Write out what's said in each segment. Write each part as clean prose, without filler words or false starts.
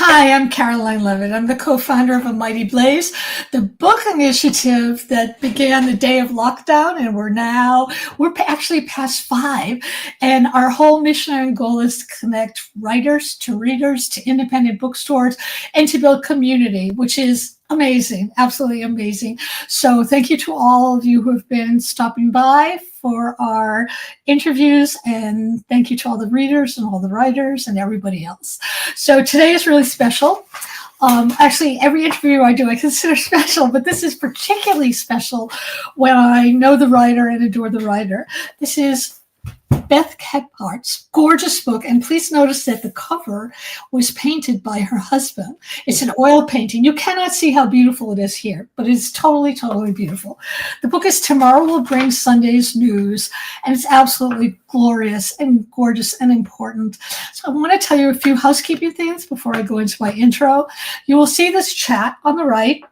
Hi, I'm Caroline Leavitt. I'm the co-founder of A Mighty Blaze, the book initiative that began the day of lockdown, and we're actually past 5. And our whole mission and goal is to connect writers to readers to independent bookstores and to build community, which is amazing, absolutely amazing. So thank you to all of you who have been stopping by for our interviews, and thank you to all the readers and all the writers and everybody else. So today is really special. Actually, every interview I do I consider special, but this is particularly special when I know the writer and adore the writer. This is Beth Kephart's gorgeous book, and please notice that the cover was painted by her husband. It's an oil painting. You cannot see how beautiful it is here, but it's totally, totally beautiful. The book is Tomorrow Will Bring Sunday's News, and it's absolutely glorious and gorgeous and important. So I want to tell you a few housekeeping things before I go into my intro. You will see this chat on the right.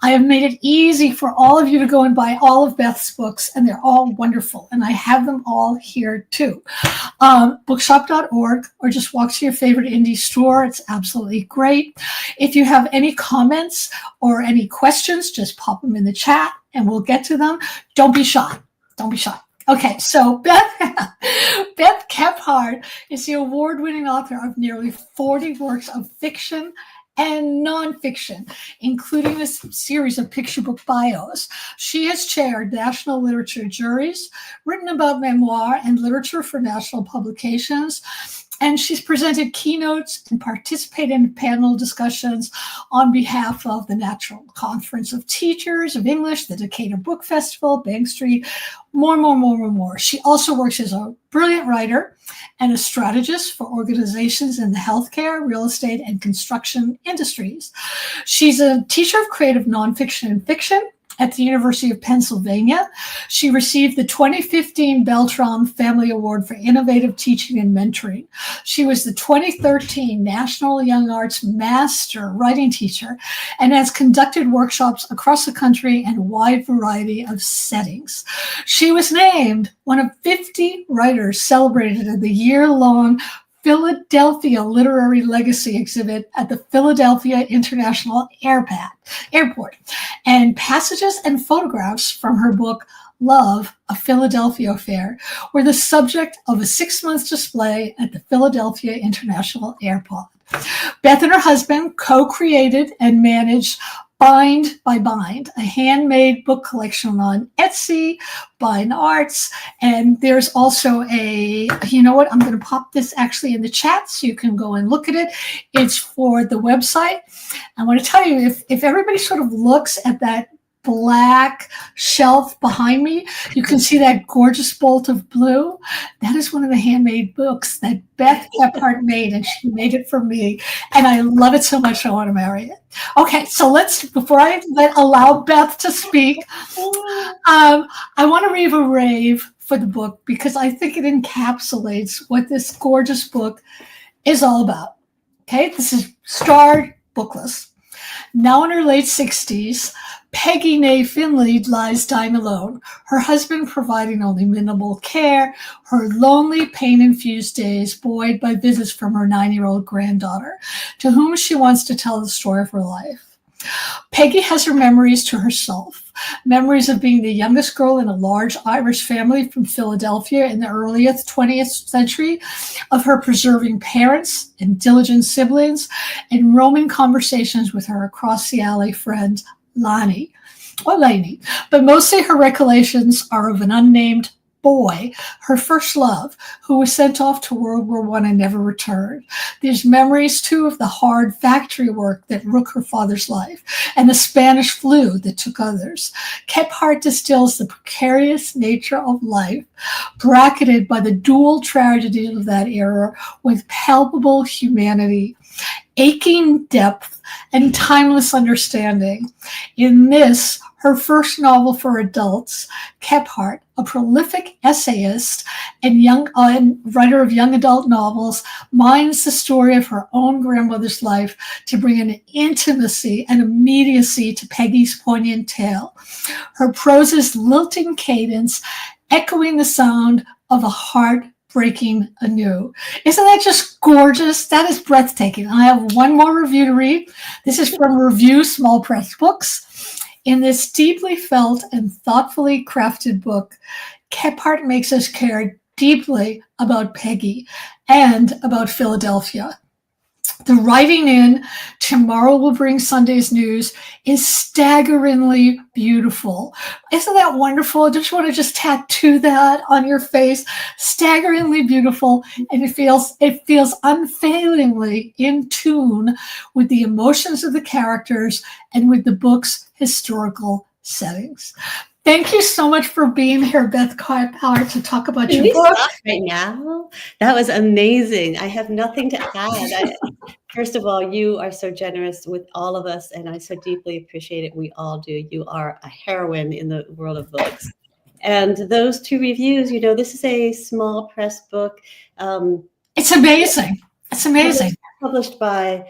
I have made it easy for all of you to go and buy all of Beth's books, and they're all wonderful, and I have them all here too. Bookshop.org, or just walk to your favorite indie store. It's absolutely great. If you have any comments or any questions, just pop them in the chat and we'll get to them. Don't be shy. Don't be shy. Okay, so Beth Kephart is the award-winning author of nearly 40 works of fiction and nonfiction, including a series of picture book bios. She has chaired national literature juries, written about memoir and literature for national publications, and she's presented keynotes and participated in panel discussions on behalf of the National Conference of Teachers of English, the Decatur Book Festival, Bank Street, more. She also works as a brilliant writer and a strategist for organizations in the healthcare, real estate, and construction industries. She's a teacher of creative nonfiction and fiction at the University of Pennsylvania. She received the 2015 Beltram Family Award for Innovative Teaching and Mentoring. She was the 2013 National Young Arts Master Writing Teacher and has conducted workshops across the country in a wide variety of settings. She was named one of 50 writers celebrated in the year-long Philadelphia Literary Legacy exhibit at the Philadelphia International Airport, and passages and photographs from her book, Love, A Philadelphia Affair, were the subject of a 6-month display at the Philadelphia International Airport. Beth and her husband co-created and managed Bind by Bind, a handmade book collection on Etsy, Bind Arts, and there's also I'm going to pop this actually in the chat so you can go and look at it. It's for the website. I want to tell you, if everybody sort of looks at that black shelf behind me, you can see that gorgeous bolt of blue. That is one of the handmade books that Beth Kephart made, and she made it for me, and I love it so much I want to marry it. Okay, so before I allow Beth to speak, I want to read a rave for the book because I think it encapsulates what this gorgeous book is all about. Okay, this is starred bookless. Now in her late 60s, Peggy née Finley lies dying alone, her husband providing only minimal care, her lonely, pain-infused days buoyed by visits from her 9-year-old granddaughter, to whom she wants to tell the story of her life. Peggy has her memories to herself, memories of being the youngest girl in a large Irish family from Philadelphia in the early 20th century, of her preserving parents and diligent siblings, and roaming conversations with her across the alley friend, Lainey, but mostly her recollections are of an unnamed boy, her first love, who was sent off to World War I and never returned. There's memories, too, of the hard factory work that rooked her father's life and the Spanish flu that took others. Kephart distills the precarious nature of life, bracketed by the dual tragedies of that era, with palpable humanity, aching depth, and timeless understanding. In this, her first novel for adults, Kephart, a prolific essayist and writer of young adult novels, mines the story of her own grandmother's life to bring an intimacy and immediacy to Peggy's poignant tale. Her prose's lilting cadence, echoing the sound of a heart breaking anew. Isn't that just gorgeous? That is breathtaking. I have one more review to read. This is from Review Small Press Books. In this deeply felt and thoughtfully crafted book, Kephart makes us care deeply about Peggy and about Philadelphia. The writing in "Tomorrow will bring Sunday's news" is staggeringly beautiful. Isn't that wonderful? Don't you want to just tattoo that on your face? Staggeringly beautiful, and it feels unfailingly in tune with the emotions of the characters and with the book's historical settings. Thank you so much for being here, Beth Kephart, to talk about your book. Right now, that was amazing. I have nothing to add. First of all, you are so generous with all of us, and I so deeply appreciate it. We all do. You are a heroine in the world of books. And those 2 reviews, this is a small press book. It's amazing. It's amazing. Published by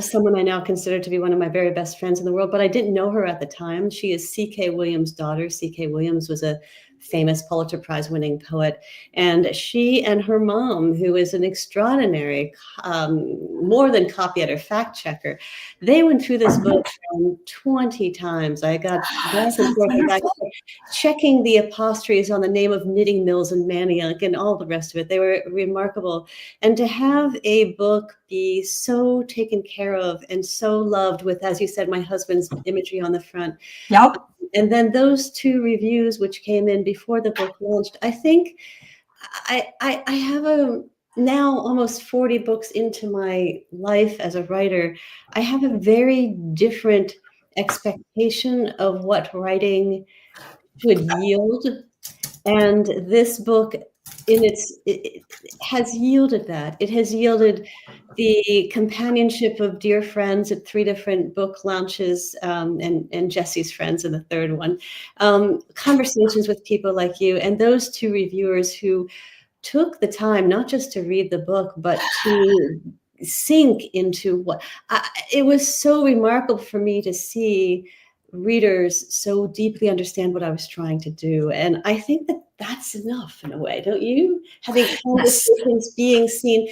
someone I now consider to be one of my very best friends in the world, but I didn't know her at the time. She is C.K. Williams' daughter. C.K. Williams was a famous Pulitzer Prize winning poet, and she and her mom, who is an extraordinary, more than copy-editor, fact checker, they went through this book 20 times. I got back and forth, checking the apostrophes on the name of knitting mills and Manioc and all the rest of it. They were remarkable. And to have a book be so taken care of and so loved with, as you said, my husband's imagery on the front. Yep. And then those 2 reviews, which came in before the book launched, I think I have now almost 40 books into my life as a writer. I have a very different expectation of what writing should yield. And this book it has yielded that. It has yielded the companionship of dear friends at 3 different book launches, and Jesse's friends in the 3rd one, conversations with people like you, and those 2 reviewers who took the time not just to read the book, but to sink into it was so remarkable for me to see readers so deeply understand what I was trying to do. And I think that that's enough in a way, don't you? Having conversations, being seen.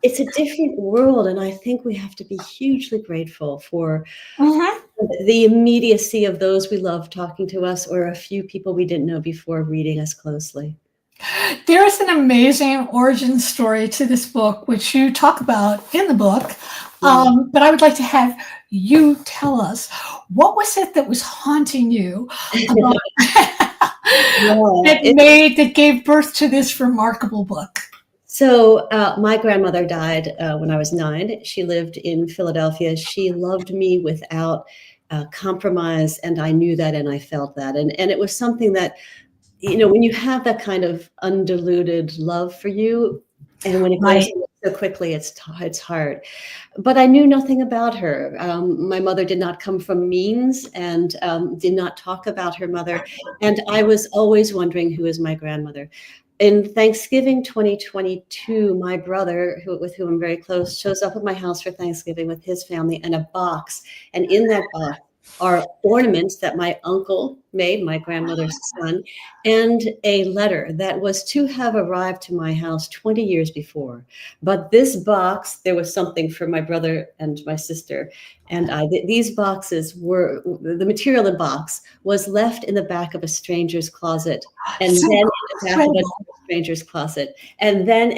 It's a different world, and I think we have to be hugely grateful for the immediacy of those we love talking to us, or a few people we didn't know before reading us closely. There is an amazing origin story to this book, which you talk about in the book. But I would like to have you tell us, what was it that was haunting you about that gave birth to this remarkable book? So my grandmother died when I was 9. She lived in Philadelphia. She loved me without compromise, and I knew that, and I felt that. And it was something that, when you have that kind of undiluted love for you, and when it goes so quickly, it's hard. But I knew nothing about her. My mother did not come from means, and did not talk about her mother. And I was always wondering, who is my grandmother? In Thanksgiving 2022, my brother, with whom I'm very close, shows up at my house for Thanksgiving with his family and a box. And in that box are ornaments that my uncle made, my grandmother's son, and a letter that was to have arrived to my house 20 years before. But this box, there was something for my brother and my sister. And these boxes were, the material in the box was left in the back of a stranger's closet, and then in the back of a stranger's closet. And then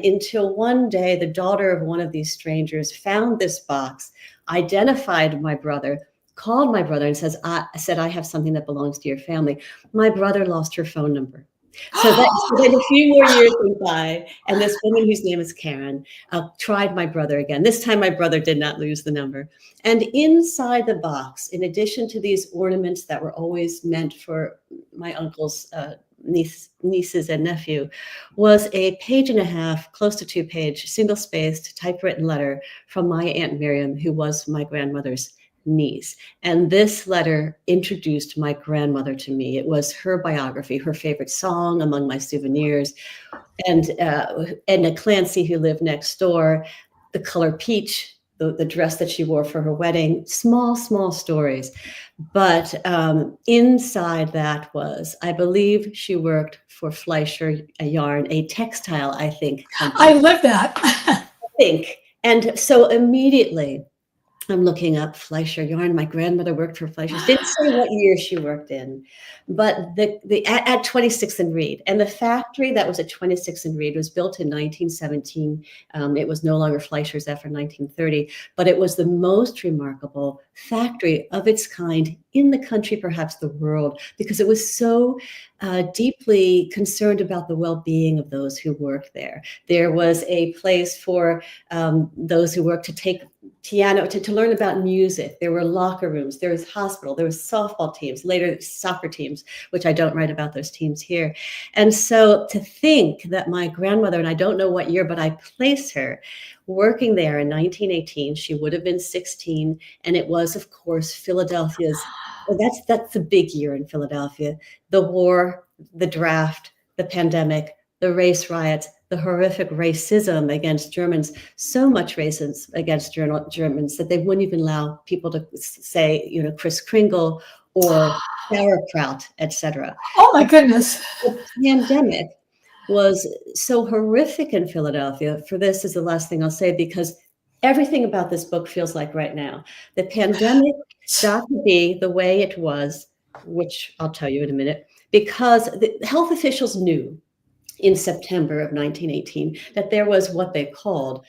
until one day, the daughter of one of these strangers found this box, identified my brother, called my brother and said, I have something that belongs to your family. My brother lost her phone number. So then a few more years went by, and this woman whose name is Karen tried my brother again. This time my brother did not lose the number. And inside the box, in addition to these ornaments that were always meant for my uncle's nieces and nephew, was a 1.5 close to 2-page, single-spaced, typewritten letter from my Aunt Miriam, who was my grandmother's niece. And this letter introduced my grandmother to me. It was her biography, her favorite song among my souvenirs. And Edna Clancy, who lived next door, the color peach the dress that she wore for her wedding, small stories. But inside that was, I believe she worked for Fleischer Yarn, a textile, I think, company. I love that. I think. And so immediately I'm looking up Fleischer Yarn. My grandmother worked for Fleischer. Didn't say what year she worked in, but at 26th and Reed. And the factory that was at 26th and Reed was built in 1917. It was no longer Fleischer's after 1930, but it was the most remarkable factory of its kind in the country, perhaps the world, because it was so deeply concerned about the well-being of those who worked there. There was a place for those who worked to take piano, to learn about music. There were locker rooms, there was hospital, there was softball teams, later soccer teams, which I don't write about those teams here. And so to think that my grandmother, and I don't know what year, but I place her working there in 1918, she would have been 16. And it was, of course, Philadelphia's, that's the big year in Philadelphia. The war, the draft, the pandemic, the race riots, the horrific racism against Germans, so much racism against Germans that they wouldn't even allow people to say, Kris Kringle or sauerkraut, etc. Oh my goodness. The pandemic was so horrific in Philadelphia. For this is the last thing I'll say, because everything about this book feels like right now. The pandemic got to be the way it was, which I'll tell you in a minute, because the health officials knew in September of 1918 that there was what they called,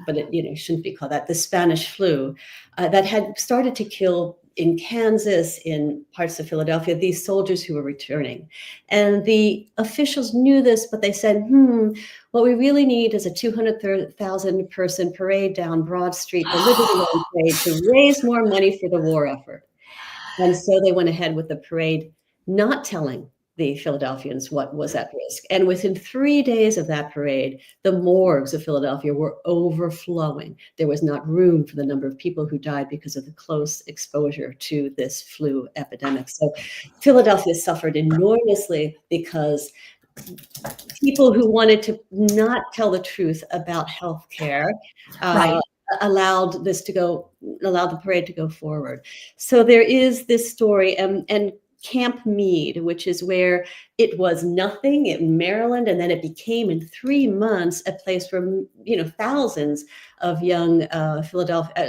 but it shouldn't be called that, the Spanish flu, that had started to kill in Kansas, in parts of Philadelphia, these soldiers who were returning. And the officials knew this, but they said, what we really need is a 200,000 person parade down Broad Street, the Liberty Line parade, to raise more money for the war effort. And so they went ahead with the parade, not telling the Philadelphians what was at risk. And within 3 days of that parade, the morgues of Philadelphia were overflowing. There was not room for the number of people who died because of the close exposure to this flu epidemic. So Philadelphia suffered enormously because people who wanted to not tell the truth about healthcare allowed the parade to go forward. So there is this story, and Camp Meade, which is where it was nothing in Maryland, and then it became in 3 months a place where thousands of young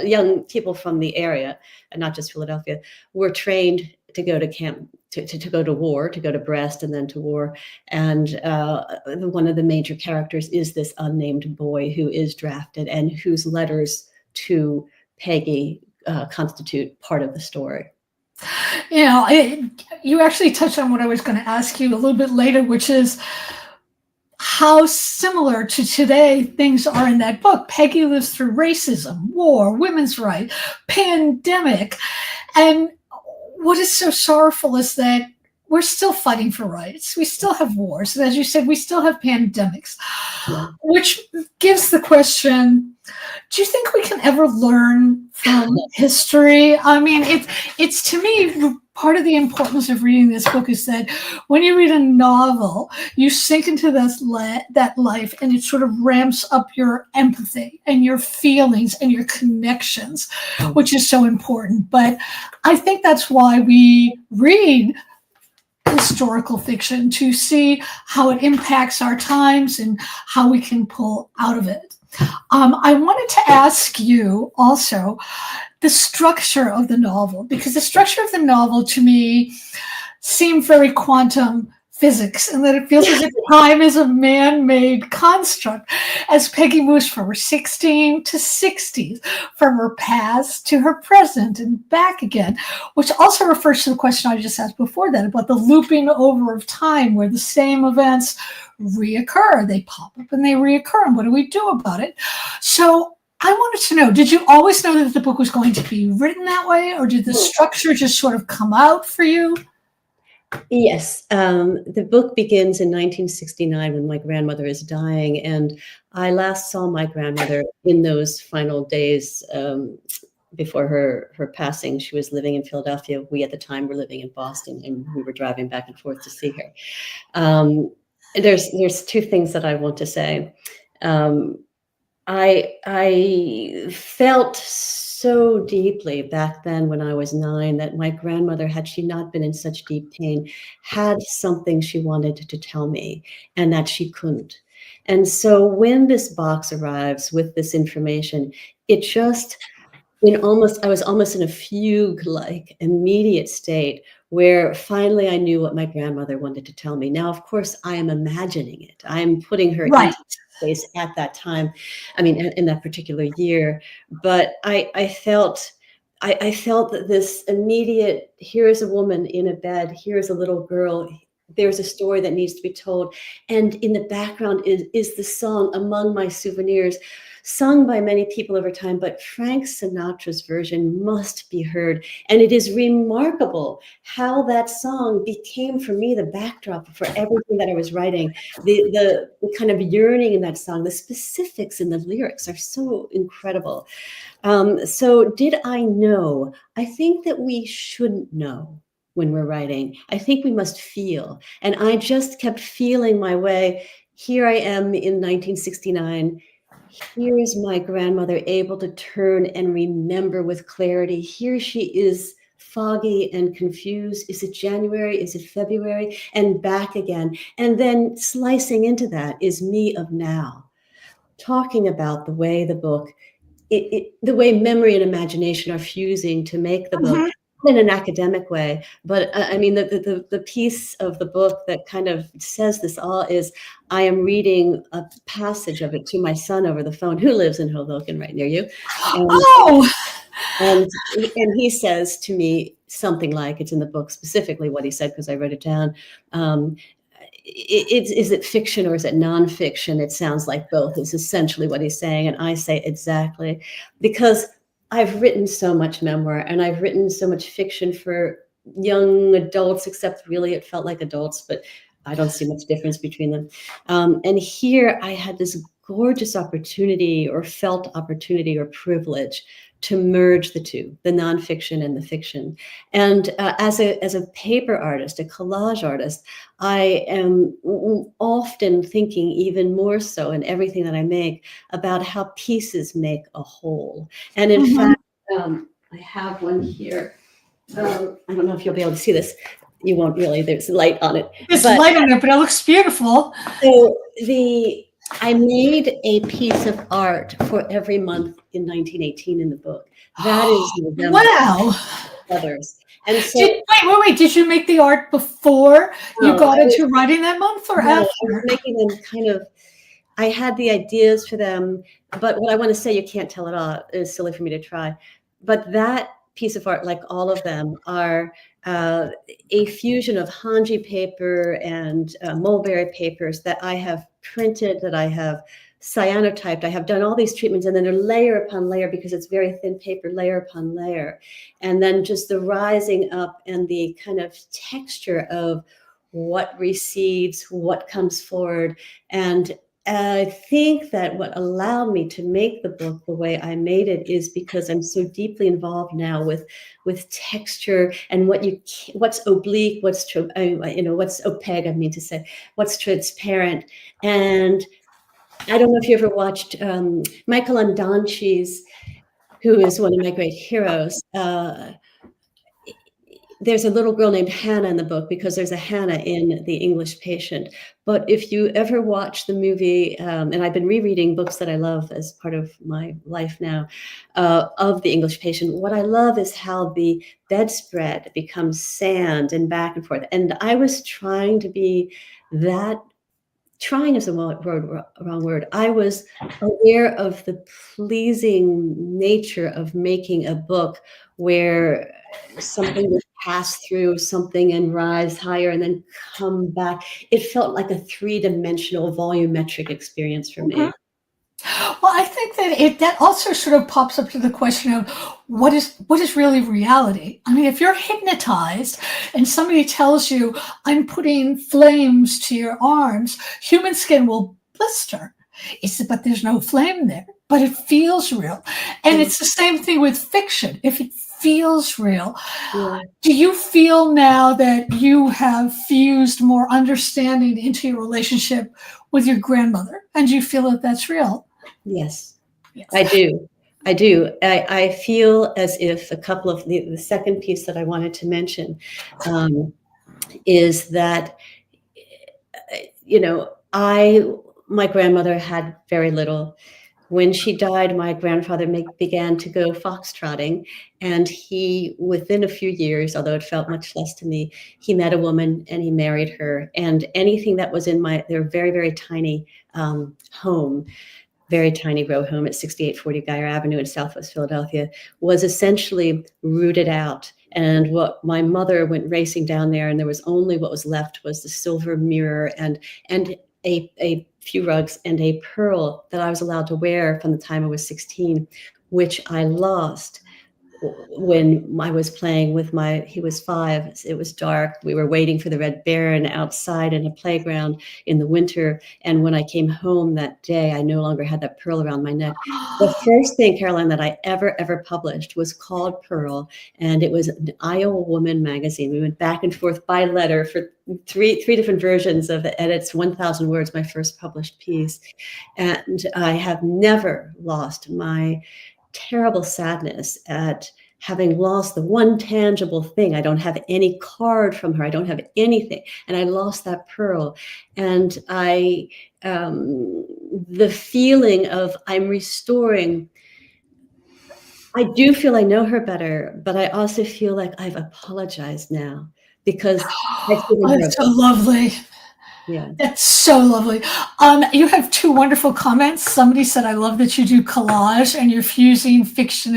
young people from the area, and not just Philadelphia, were trained to go to camp, to go to war, to go to Brest, and then to war. And one of the major characters is this unnamed boy who is drafted and whose letters to Peggy constitute part of the story. You actually touched on what I was going to ask you a little bit later, which is how similar to today things are in that book. Peggy lives through racism, war, women's rights, pandemic. And what is so sorrowful is that we're still fighting for rights. We still have wars. And as you said, we still have pandemics, which gives the question, do you think we can ever learn from history? I mean, it's to me, part of the importance of reading this book is that when you read a novel, you sink into that life, and it sort of ramps up your empathy and your feelings and your connections, which is so important. But I think that's why we read historical fiction, to see how it impacts our times and how we can pull out of it. I wanted to ask you also the structure of the novel, because the structure of the novel to me seemed very quantum physics, and that it feels as if time is a man-made construct as Peggy moves from her 16 to 60s, from her past to her present and back again, which also refers to the question I just asked before that about the looping over of time, where the same events reoccur. They pop up and they reoccur, and what do we do about it? So I wanted to know, did you always know that the book was going to be written that way, or did the structure just sort of come out for you? Yes. The book begins in 1969 when my grandmother is dying. And I last saw my grandmother in those final days before her passing. She was living in Philadelphia. We at the time were living in Boston, and we were driving back and forth to see her. There's two things that I want to say. I felt so deeply back then when I was 9 that my grandmother, had she not been in such deep pain, had something she wanted to tell me and that she couldn't. And so when this box arrives with this information, it just I was almost in a fugue-like immediate state where finally I knew what my grandmother wanted to tell me. Now, of course, I am imagining it. I'm putting her Right. into space at that time. I mean, in that particular year. But I felt that this immediate, here is a woman in a bed, here is a little girl, there's a story that needs to be told. And in the background is the song Among My Souvenirs, sung by many people over time, but Frank Sinatra's version must be heard. And it is remarkable how that song became for me the backdrop for everything that I was writing. The kind of yearning in that song, the specifics in the lyrics are so incredible. So did I know? I think that we shouldn't know when we're writing. I think we must feel. And I just kept feeling my way. Here I am in 1969. Here is my grandmother able to turn and remember with clarity. Here she is, foggy and confused. Is it January? Is it February? And back again. And then slicing into that is me of now, talking about the way the book, the way memory and imagination are fusing to make the book, Mhm. in an academic way. But I mean, the piece of the book that kind of says this all is, I am reading a passage of it to my son over the phone, who lives in Hoboken, right near you. And Oh, and he says to me something like, it's in the book specifically what he said, because I wrote it down. Is it fiction or is it nonfiction? It sounds like both is essentially what he's saying. And I say exactly, because I've written so much memoir and I've written so much fiction for young adults, except really it felt like adults, but I don't see much difference between them. And here I had this gorgeous opportunity, or felt opportunity or privilege, to merge the two, the nonfiction and the fiction. And as a paper artist, a collage artist, I am often thinking, even more so in everything that I make, about how pieces make a whole. And in mhm. fact, I have one here. I don't know if you'll be able to see this. You won't really, there's light on it. There's But light on it, but it looks beautiful. so I made a piece of art for every month in 1918 in the book. That is November, Wow. others. And so, Wait. Did you make the art before you no, got into writing that month or I was after? making them kind of, I had the ideas for them, but what I want to say, you can't tell it all. It's silly for me to try. But that piece of art, like all of them, are a fusion of Hanji paper and mulberry papers that I have printed, that I have cyanotyped. I have done all these treatments, and then they're layer upon layer, because it's very thin paper, layer upon layer. And then just the rising up and the kind of texture of what recedes, what comes forward. And I think that what allowed me to make the book the way I made it is because I'm so deeply involved now with texture and what's oblique, what's what's opaque. I mean to say, what's transparent. And I don't know if you ever watched Michael Ondaatje's, who is one of my great heroes. There's a little girl named Hannah in the book, because there's a Hannah in The English Patient. But if you ever watch the movie, and I've been rereading books that I love as part of my life now, of The English Patient, what I love is how the bedspread becomes sand and back and forth. And I was trying to be that. Trying is the wrong word. I was aware of the pleasing nature of making a book where something would pass through something and rise higher and then come back. It felt like a three-dimensional volumetric experience for me. Well, I think that also sort of pops up to the question of what is really reality. I mean, if you're hypnotized and somebody tells you, "I'm putting flames to your arms," human skin will blister. But there's no flame there, but it feels real. And Yeah, it's the same thing with fiction. If it feels real, yeah. do you feel now that you have fused more understanding into your relationship with your grandmother? And do you feel that that's real? Yes. Yes. I do. I do. I feel as if a couple of the second piece that I wanted to mention is that, my grandmother had very little. When she died, my grandfather began to go foxtrotting, and he, within a few years, although it felt much less to me, he met a woman and he married her. And anything that was in their very, very tiny home, very tiny row home at 6840 Geyer Avenue in Southwest Philadelphia, was essentially rooted out. And what my mother went racing down there, and there was only what was left was the silver mirror and a few rugs and a pearl that I was allowed to wear from the time I was 16, which I lost when I was playing with he was 5. It was dark. We were waiting for the Red Baron outside in a playground in the winter. And when I came home that day, I no longer had that pearl around my neck. The first thing, Caroline, that I ever published was called Pearl. And it was an Iowa Woman magazine. We went back and forth by letter for three different versions of it. And it's 1,000 words, my first published piece. And I have never lost my terrible sadness at having lost the one tangible thing. I don't have any card from her. I don't have anything. And I lost that pearl. And the feeling of I'm restoring, I do feel I know her better, but I also feel like I've apologized now because I've given her. That's so lovely. Yeah. That's so lovely. You have 2 wonderful comments. Somebody said, I love that you do collage and you're fusing fiction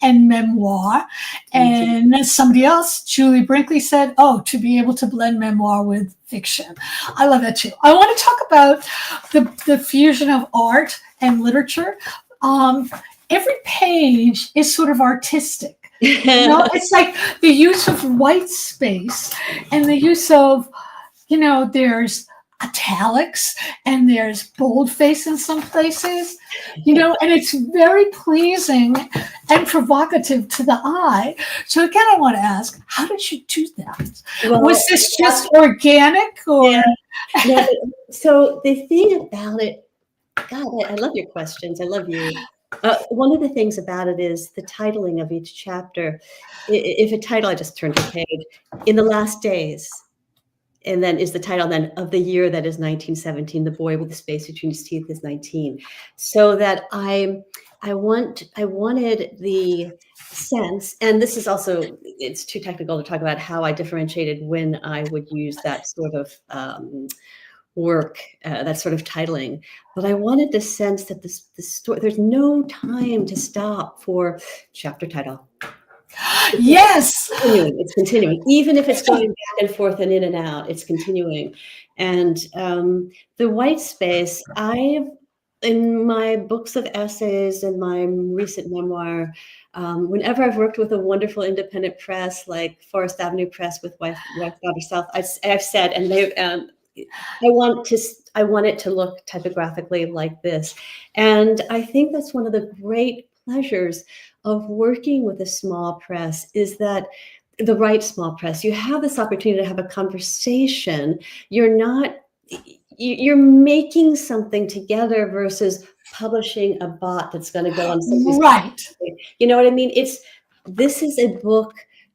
and memoir. And somebody else, Julie Brinkley, said, oh, to be able to blend memoir with fiction. I love that too. I want to talk about the fusion of art and literature. Every page is sort of artistic. It's like the use of white space and the use of, there's italics and there's boldface in some places, and it's very pleasing and provocative to the eye. So again, I want to ask, how did you do that? Well, was this just organic or? Yeah. So the thing about it, God, I love your questions. I love you. One of the things about it is the titling of each chapter. If a title, I just turned the page, In the Last Days. And then is the title then of the year that is 1917, the boy with the space between his teeth is 19. So that I wanted the sense, and this is also, it's too technical to talk about how I differentiated when I would use that sort of work, that sort of titling. But I wanted the sense that the story, there's no time to stop for chapter title. Yes, it's continuing, even if it's going back and forth and in and out, it's continuing. And the white space, in my books of essays and my recent memoir, whenever I've worked with a wonderful independent press like Forest Avenue Press with Wife Daughter South, I've said, and they I want it to look typographically like this. And I think that's one of the great pleasures of working with a small press, is that the right small press, you have this opportunity to have a conversation. You're making something together versus publishing a bot that's going to go on somebody's right. You know what I mean? This is a book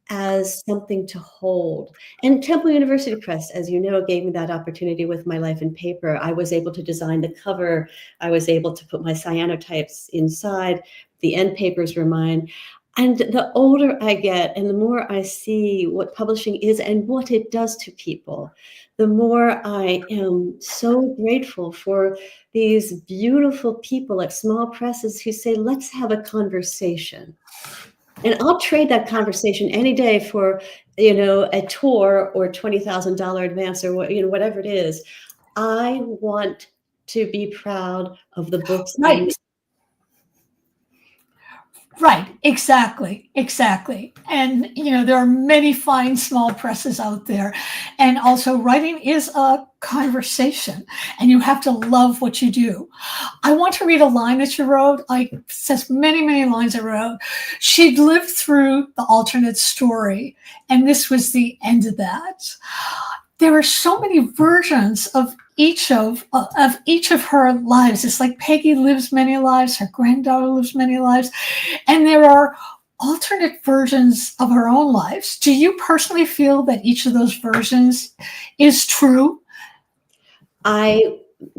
as something to hold. And Temple University Press, as you know, gave me that opportunity with My Life in Paper. I was able to design the cover. I was able to put my cyanotypes inside. The end papers were mine. And the older I get and the more I see what publishing is and what it does to people, the more I am so grateful for these beautiful people at small presses who say, let's have a conversation. And I'll trade that conversation any day for, a tour or $20,000 advance or whatever it is. I want to be proud of the books. Right, exactly. And, there are many fine small presses out there. And also writing is a conversation and you have to love what you do. I want to read a line that you wrote. It says many, many lines I wrote. She'd lived through the alternate story and this was the end of that. There are so many versions of each of her lives. It's like Peggy lives many lives, her granddaughter lives many lives, and there are alternate versions of her own lives. Do you personally feel that each of those versions is true?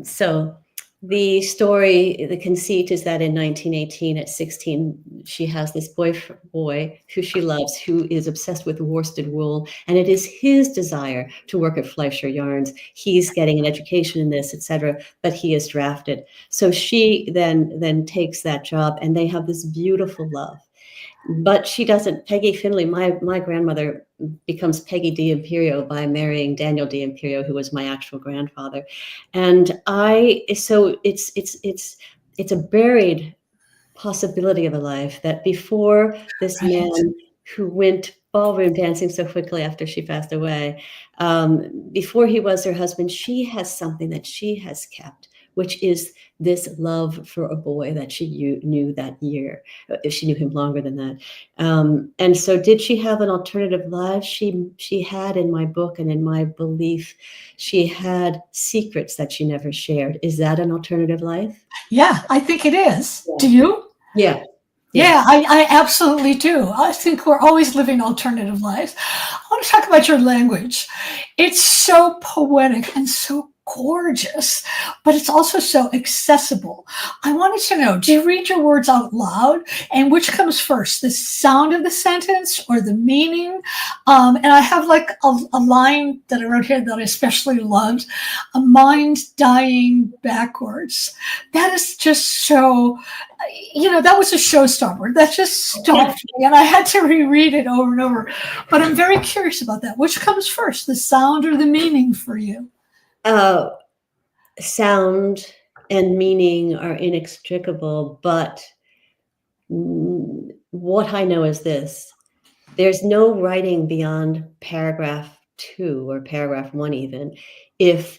So the story, the conceit is that in 1918, at 16, she has this boy who she loves, who is obsessed with worsted wool, and it is his desire to work at Fleischer Yarns. He's getting an education in this, etc., but he is drafted. So she then takes that job, and they have this beautiful love. But she doesn't. Peggy Finley, my grandmother, becomes Peggy D'Imperio by marrying Daniel D'Imperio, who was my actual grandfather. And so it's a buried possibility of a life that before this Right. man who went ballroom dancing so quickly after she passed away, before he was her husband, she has something that she has kept, which is this love for a boy that she knew that year. She knew him longer than that. And so did she have an alternative life? She had, in my book and in my belief, she had secrets that she never shared. Is that an alternative life? Yeah, I think it is. Yeah. Do you? Yeah. Yeah, I absolutely do. I think we're always living alternative lives. I want to talk about your language. It's so poetic and so gorgeous, but it's also so accessible. I wanted to know, do you read your words out loud? And which comes first, the sound of the sentence or the meaning? And I have like a line that I wrote here that I especially loved, a mind dying backwards. That is just so, that was a showstopper. That just stopped me, and I had to reread it over and over. But I'm very curious about that. Which comes first, the sound or the meaning for you? Sound and meaning are inextricable, but what I know is this: there's no writing beyond paragraph 2 or paragraph 1, even if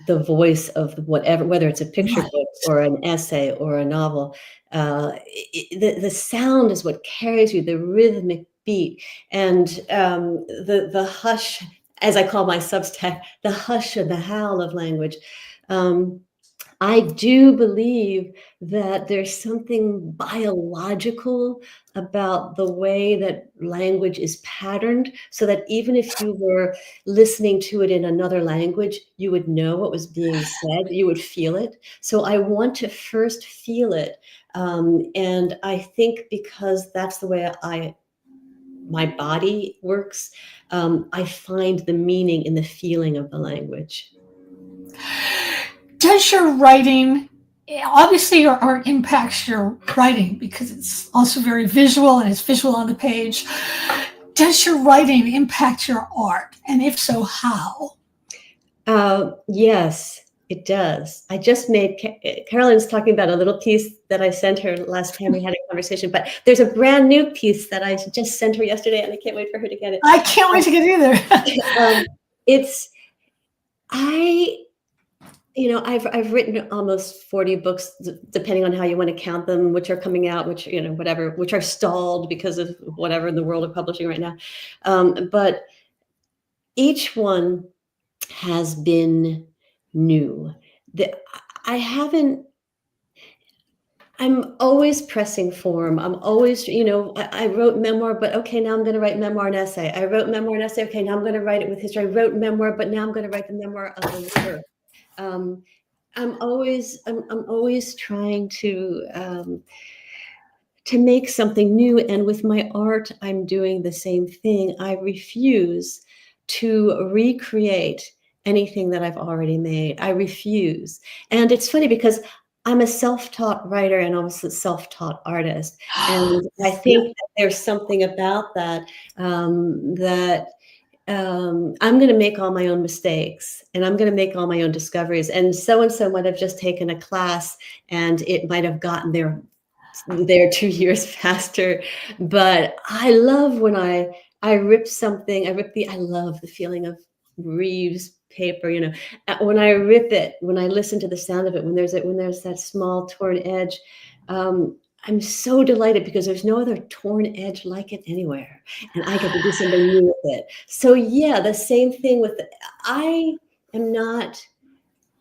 the voice of whatever, whether it's a picture book or an essay or a novel, the sound is what carries you, the rhythmic beat, and the hush, as I call my Substack, the hush and the howl of language. I do believe that there's something biological about the way that language is patterned, so that even if you were listening to it in another language, you would know what was being said, you would feel it. So I want to first feel it. And I think because that's the way my body works, I find the meaning in the feeling of the language. Does your writing, obviously your art impacts your writing because it's also very visual and it's visual on the page. Does your writing impact your art? And if so, how? Yes, it does. I just made, Carolyn's talking about a little piece that I sent her last time we had a conversation, but there's a brand new piece that I just sent her yesterday, and I can't wait for her to get it. I can't wait to get it either. I've written almost 40 books, depending on how you want to count them, which are coming out, which, which are stalled because of whatever in the world of publishing right now. But each one has been new. I'm always pressing form. I'm always, I wrote memoir, but okay, now I'm going to write memoir and essay. I wrote memoir and essay. Okay, now I'm going to write it with history. I wrote memoir, but now I'm going to write the memoir of the work. I'm always trying to make something new. And with my art, I'm doing the same thing. I refuse to recreate anything that I've already made. I refuse. And it's funny because I'm a self-taught writer and also a self-taught artist. And I think that there's something about that, I'm going to make all my own mistakes and I'm going to make all my own discoveries. And so might have just taken a class and it might have gotten there 2 years faster. But I love when I rip something, I love the feeling of Reeves paper, when I rip it, when I listen to the sound of it, when there's that small torn edge, I'm so delighted because there's no other torn edge like it anywhere, and I get to do something new with it. So yeah, the same thing with I am not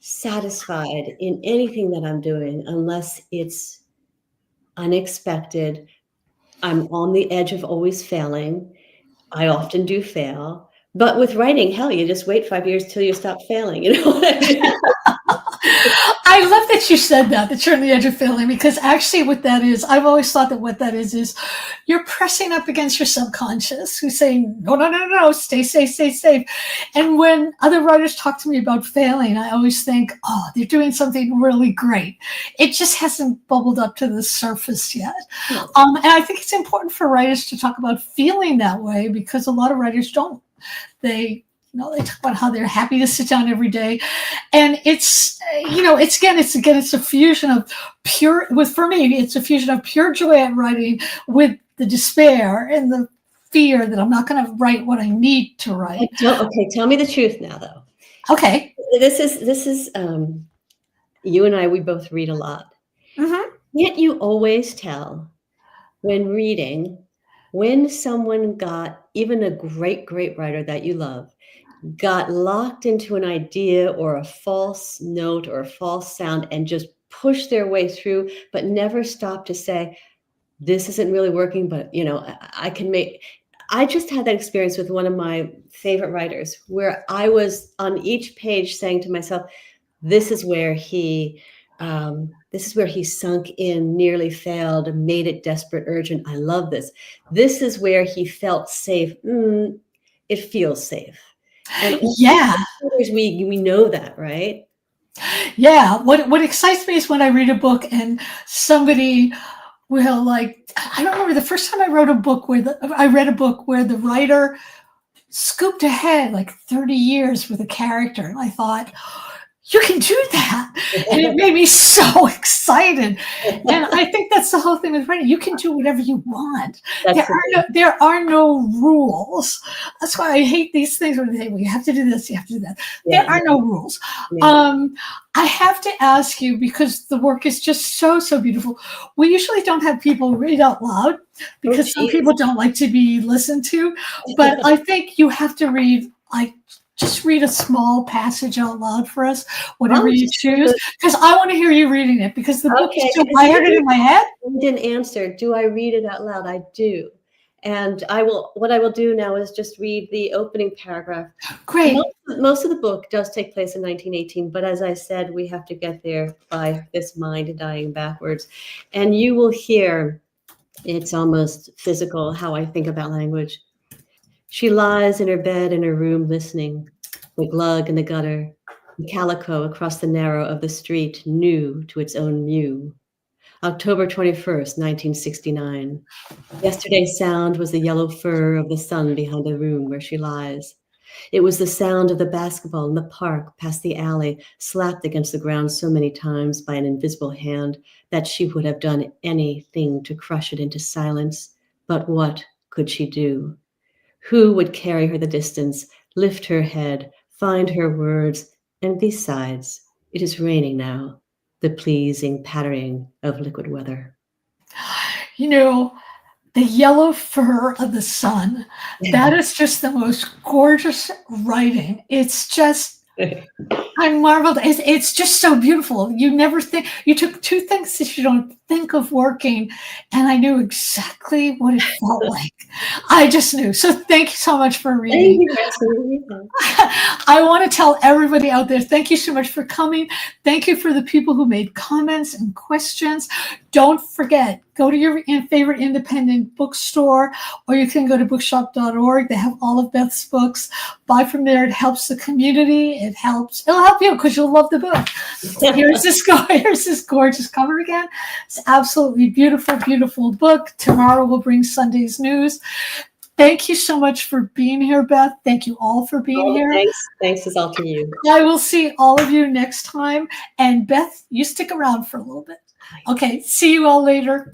satisfied in anything that I'm doing unless it's unexpected. I'm on the edge of always failing. I often do fail. But with writing, hell, you just wait 5 years till you stop failing. You know what I mean? I love that you said that you're on the edge of failing, because actually what that is, I've always thought that what that is you're pressing up against your subconscious who's saying, no, no, no, no, stay safe, stay safe. And when other writers talk to me about failing, I always think, oh, they're doing something really great. It just hasn't bubbled up to the surface yet. And I think it's important for writers to talk about feeling that way, because a lot of writers don't. They talk about how they're happy to sit down every day. And it's a fusion of for me, it's a fusion of pure joy at writing with the despair and the fear that I'm not going to write what I need to write. Okay, tell me the truth now, though. Okay. This is you and I, we both read a lot. Mm-hmm. Yet you always tell when reading, when someone got, even a great, great writer that you love, got locked into an idea or a false note or a false sound and just pushed their way through, but never stopped to say, this isn't really working, but I just had that experience with one of my favorite writers where I was on each page saying to myself, this is where he sunk in, nearly failed, made it desperate, urgent. I love this. This is where he felt safe. It feels safe. And yeah, we know that, right? Yeah. What excites me is when I read a book and somebody will, like, I don't remember the first time I read a book where the writer scooped ahead like 30 years with a character, and I thought, you can do that. And it made me so excited. And I think that's the whole thing with writing. You can do whatever you want. There are no rules. That's why I hate these things where they say, well, you have to do this, you have to do that. There are no rules. I have to ask you, because the work is just so, so beautiful. We usually don't have people read out loud because some people don't like to be listened to. But I think you have to read, just read a small passage out loud for us, whatever you choose, because I want to hear you reading it, because the book is so, I heard it in my head. I didn't answer. Do I read it out loud? I do. And what I will do now is just read the opening paragraph. Great. Most of the book does take place in 1918, but as I said, we have to get there by this mind dying backwards. And you will hear, it's almost physical, how I think about language. She lies in her bed in her room listening, the glug in the gutter, the calico across the narrow of the street, new to its own mew. October 21st, 1969. Yesterday's sound was the yellow fur of the sun behind the room where she lies. It was the sound of the basketball in the park past the alley, slapped against the ground so many times by an invisible hand that she would have done anything to crush it into silence. But what could she do? Who would carry her the distance, lift her head, find her words? And besides, it is raining now, the pleasing pattering of liquid weather. The yellow fur of the sun, that is just the most gorgeous writing. It's just, I marveled. It's just so beautiful. You never think, you took two things that you don't think of working, and I knew exactly what it felt like. I just knew. So thank you so much for reading. I want to tell everybody out there, thank you so much for coming. Thank you for the people who made comments and questions. Don't forget, go to your favorite independent bookstore, or you can go to bookshop.org. They have all of Beth's books. Buy from there. It helps the community. It'll help you because you'll love the book. Here's this gorgeous cover again. It's absolutely beautiful, beautiful book. Tomorrow we'll bring Sunday's news. Thank you so much for being here, Beth. Thank you all for being here. Thanks is all to you. I will see all of you next time. And Beth, you stick around for a little bit. Okay, see you all later.